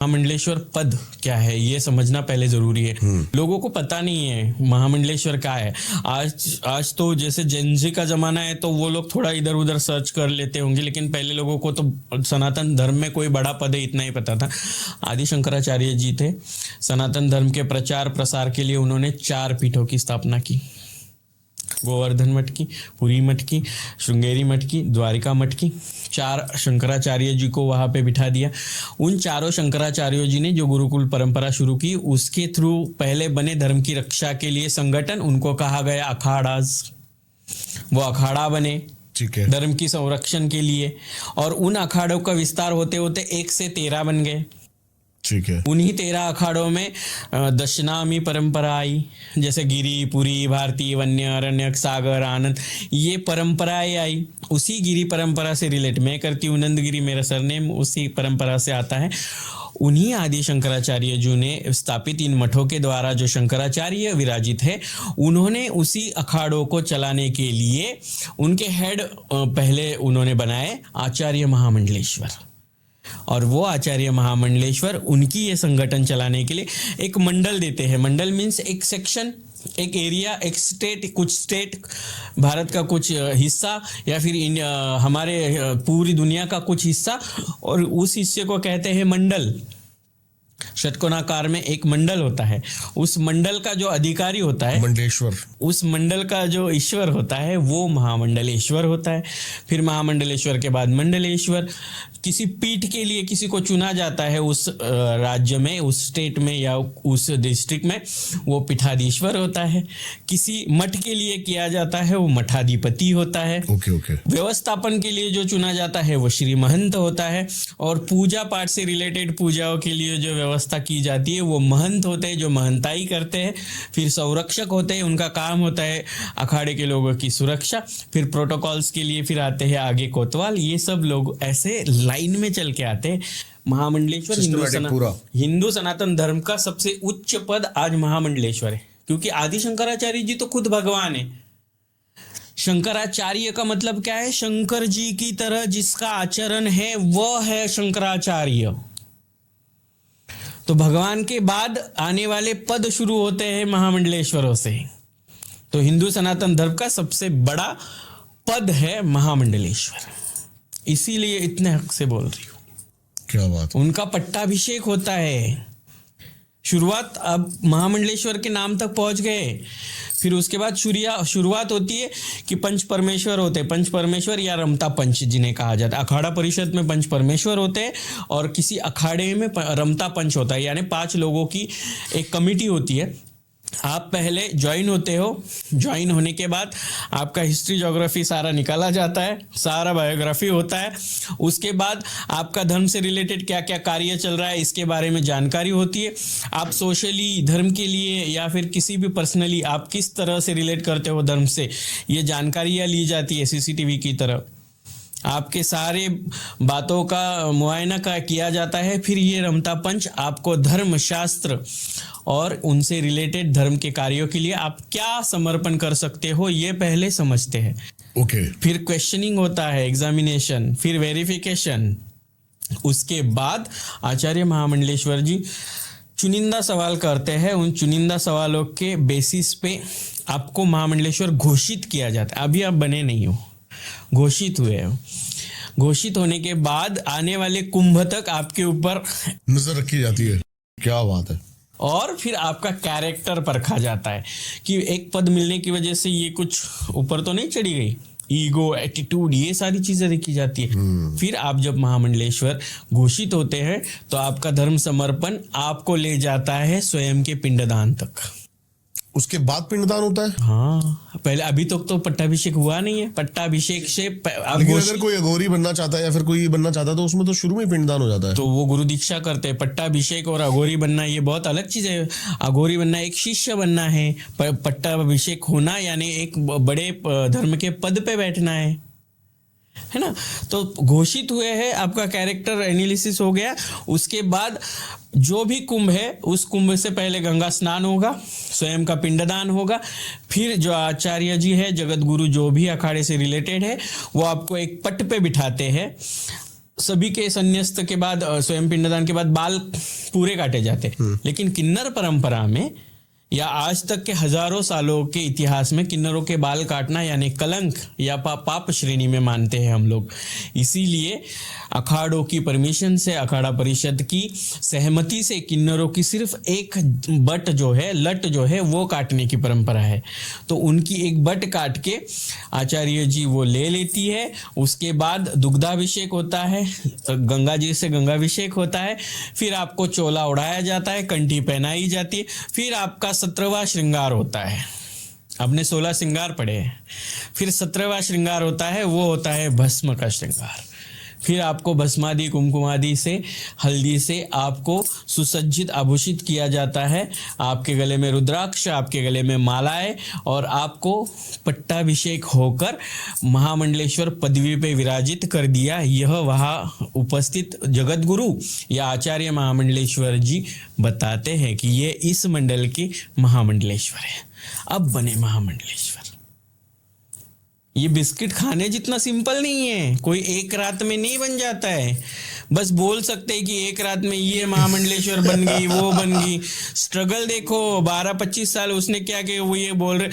महामंडलेश्वर पद क्या है ये समझना पहले जरूरी है। लोगों को पता नहीं है महामंडलेश्वर क्या है। आज तो जैसे जेनजी का जमाना है तो वो लोग थोड़ा इधर उधर सर्च कर लेते होंगे, लेकिन पहले लोगों को तो सनातन धर्म में कोई बड़ा पद है इतना ही पता था। आदि शंकराचार्य जी थे। सनातन धर्म के प्रचार प्रसार के लिए उन्होंने 4 पीठों की स्थापना की। गोवर्धन मठ की, पुरी मठ की, श्रृंगेरी मठ की, द्वारिका मठ की। 4 शंकराचार्य जी को वहां पे बिठा दिया। उन चारों शंकराचार्यों जी ने जो गुरुकुल परंपरा शुरू की, उसके थ्रू पहले बने धर्म की रक्षा के लिए संगठन, उनको कहा गया अखाड़ाज। वो अखाड़ा बने ठीक है, धर्म की संरक्षण के लिए, और उन अखाड़ों का विस्तार होते होते 1 से 13 बन गए। ठीक है। उन्हीं 13 अखाड़ों में दशनामी परंपरा आई, जैसे गिरी, पुरी, भारती, वन्य, अरण्यक, सागर, आनंद, ये परंपराएं आई। उसी गिरी परंपरा से रिलेट मैं करती हूँ, नंदगिरी मेरा सरनेम उसी परंपरा से आता है। उन्हीं आदि शंकराचार्य जी ने स्थापित इन मठों के द्वारा जो शंकराचार्य विराजित है, उन्होंने उसी अखाड़ों को चलाने के लिए उनके हेड पहले उन्होंने बनाए आचार्य महामंडलेश्वर। और वो आचार्य महामंडलेश्वर उनकी ये संगठन चलाने के लिए एक मंडल देते हैं। मंडल मीन्स एक सेक्शन, एक एरिया, एक स्टेट, कुछ स्टेट भारत का कुछ हिस्सा, या फिर हमारे पूरी दुनिया का कुछ हिस्सा, और उस हिस्से को कहते हैं मंडल। षटकोणाकार में एक मंडल होता है। उस मंडल का जो अधिकारी होता है मंडलेश्वर, उस मंडल का जो ईश्वर होता है वो महामंडलेश्वर होता है। फिर महामंडलेश्वर के बाद मंडलेश्वर। किसी पीठ के लिए किसी को चुना जाता है उस राज्य में, उस स्टेट में या उस डिस्ट्रिक्ट में, वो पीठाधीश्वर होता है। किसी मठ के लिए किया जाता है वो मठाधिपति होता है। ओके। व्यवस्थापन के लिए जो चुना जाता है वो श्री महंत होता है। और पूजा पाठ से रिलेटेड पूजाओं के लिए जो व्यवस्था की जाती है वो महंत होते हैं, जो महंताई करते हैं। फिर संरक्षक होते हैं, उनका काम होता है अखाड़े के लोगों की सुरक्षा। फिर प्रोटोकॉल्स के लिए फिर आते हैं आगे कोतवाल। ये सब लोग ऐसे लाइन में चल के आते हैं। महामंडलेश्वर हिंदू सनातन धर्म का सबसे उच्च पद आज महामंडलेश्वर है, क्योंकि आदि शंकराचार्य जी तो खुद भगवान है। शंकराचार्य का मतलब क्या है? शंकर जी की तरह जिसका आचरण है वह है शंकराचार्य। तो भगवान के बाद आने वाले पद शुरू होते हैं महामंडलेश्वरों से। तो हिंदू सनातन धर्म का सबसे बड़ा पद है महामंडलेश्वर, इसीलिए इतने हक से बोल रही हूँ। क्या बात। उनका पट्टाभिषेक होता है। शुरुआत अब महामंडलेश्वर के नाम तक पहुंच गए। फिर उसके बाद शुरुआत होती है कि पंच परमेश्वर होते हैं। पंच परमेश्वर या रमता पंच जिन्हें कहा जाता है। अखाड़ा परिषद में पंच परमेश्वर होते हैं और किसी अखाड़े में रमता पंच होता है, यानी 5 लोगों की एक कमिटी होती है। आप पहले ज्वाइन होते हो। ज्वाइन होने के बाद आपका हिस्ट्री ज्योग्राफी सारा निकाला जाता है, सारा बायोग्राफी होता है। उसके बाद आपका धर्म से रिलेटेड क्या क्या कार्य चल रहा है इसके बारे में जानकारी होती है। आप सोशली धर्म के लिए या फिर किसी भी पर्सनली आप किस तरह से रिलेट करते हो धर्म से, ये जानकारियाँ ली जाती है सीसीटीवी की तरह। आपके सारे बातों का मुआयना किया जाता है। फिर ये रमता पंच आपको धर्म शास्त्र और उनसे रिलेटेड धर्म के कार्यों के लिए आप क्या समर्पण कर सकते हो ये पहले समझते हैं। ओके। फिर क्वेश्चनिंग होता है, एग्जामिनेशन, फिर वेरिफिकेशन। उसके बाद आचार्य महामंडलेश्वर जी चुनिंदा सवाल करते हैं। उन चुनिंदा सवालों के बेसिस पे आपको महामंडलेश्वर घोषित किया जाता है। अभी आप बने नहीं हो, घोषित हुए हो। घोषित होने के बाद आने वाले कुंभ तक आपके ऊपर नजर रखी जाती है। क्या बात है। और फिर आपका कैरेक्टर परखा जाता है कि एक पद मिलने की वजह से ये कुछ ऊपर तो नहीं चढ़ी गई। ईगो, एटीट्यूड, ये सारी चीजें देखी जाती है। फिर आप जब महामंडलेश्वर घोषित होते हैं तो आपका धर्म समर्पण आपको ले जाता है स्वयं के पिंडदान तक। उसके बाद पिंडदान होता है। हाँ, पहले अभी तक तो पट्टाभिषेक हुआ नहीं है। पट्टाभिषेक से लेकिन अगर कोई अघोरी बनना चाहता है या फिर कोई बनना चाहता है तो उसमें तो शुरू में पिंडदान हो जाता है। तो वो गुरु दीक्षा करते हैं। पट्टाभिषेक और अघोरी बनना ये बहुत अलग चीज है। अघोरी बनना एक शिष्य बनना है, पट्टाभिषेक होना यानी एक बड़े धर्म के पद पे बैठना है ना। तो घोषित हुए हैं, आपका कैरेक्टर एनालिसिस हो गया। उसके बाद जो भी कुंभ है उस कुंभ से पहले गंगा स्नान होगा, स्वयं का पिंडदान होगा। फिर जो आचार्य जी है, जगत गुरु जो भी अखाड़े से रिलेटेड है, वो आपको एक पट पे बिठाते हैं। सभी के संन्यास्त के बाद स्वयं पिंडदान के बाद बाल पूरे काटे जाते, लेकिन किन्नर परंपरा में या आज तक के हजारों सालों के इतिहास में किन्नरों के बाल काटना यानी कलंक या पाप श्रेणी में मानते हैं हम लोग। इसीलिए अखाड़ों की परमिशन से, अखाड़ा परिषद की सहमति से किन्नरों की सिर्फ एक बट जो है, लट जो है वो काटने की परंपरा है। तो उनकी एक बट काट के आचार्य जी वो ले लेती है। उसके बाद दुग्धाभिषेक होता है, गंगा जी से गंगाभिषेक होता है, फिर आपको चोला उड़ाया जाता है, कंठी पहनाई जाती है, फिर आपका 17वां श्रृंगार होता है। आपने 16 श्रृंगार पढ़े हैं, फिर 17वां श्रृंगार होता है, वो होता है भस्म का श्रृंगार। फिर आपको भस्मादि कुमकुमादि से, हल्दी से आपको सुसज्जित आभूषित किया जाता है। आपके गले में रुद्राक्ष, आपके गले में मालाएं, और आपको पट्टाभिषेक होकर महामंडलेश्वर पदवी पे विराजित कर दिया। यह वहाँ उपस्थित जगत गुरु या आचार्य महामंडलेश्वर जी बताते हैं कि ये इस मंडल के महामंडलेश्वर है। अब बने महामंडलेश्वर। ये बिस्किट खाने जितना सिंपल नहीं है, कोई एक रात में नहीं बन जाता है। बस बोल सकते हैं कि एक रात में ये महामंडलेश्वर बन गई, वो बन गई। स्ट्रगल देखो, 12-25 साल उसने क्या किया, वो ये बोल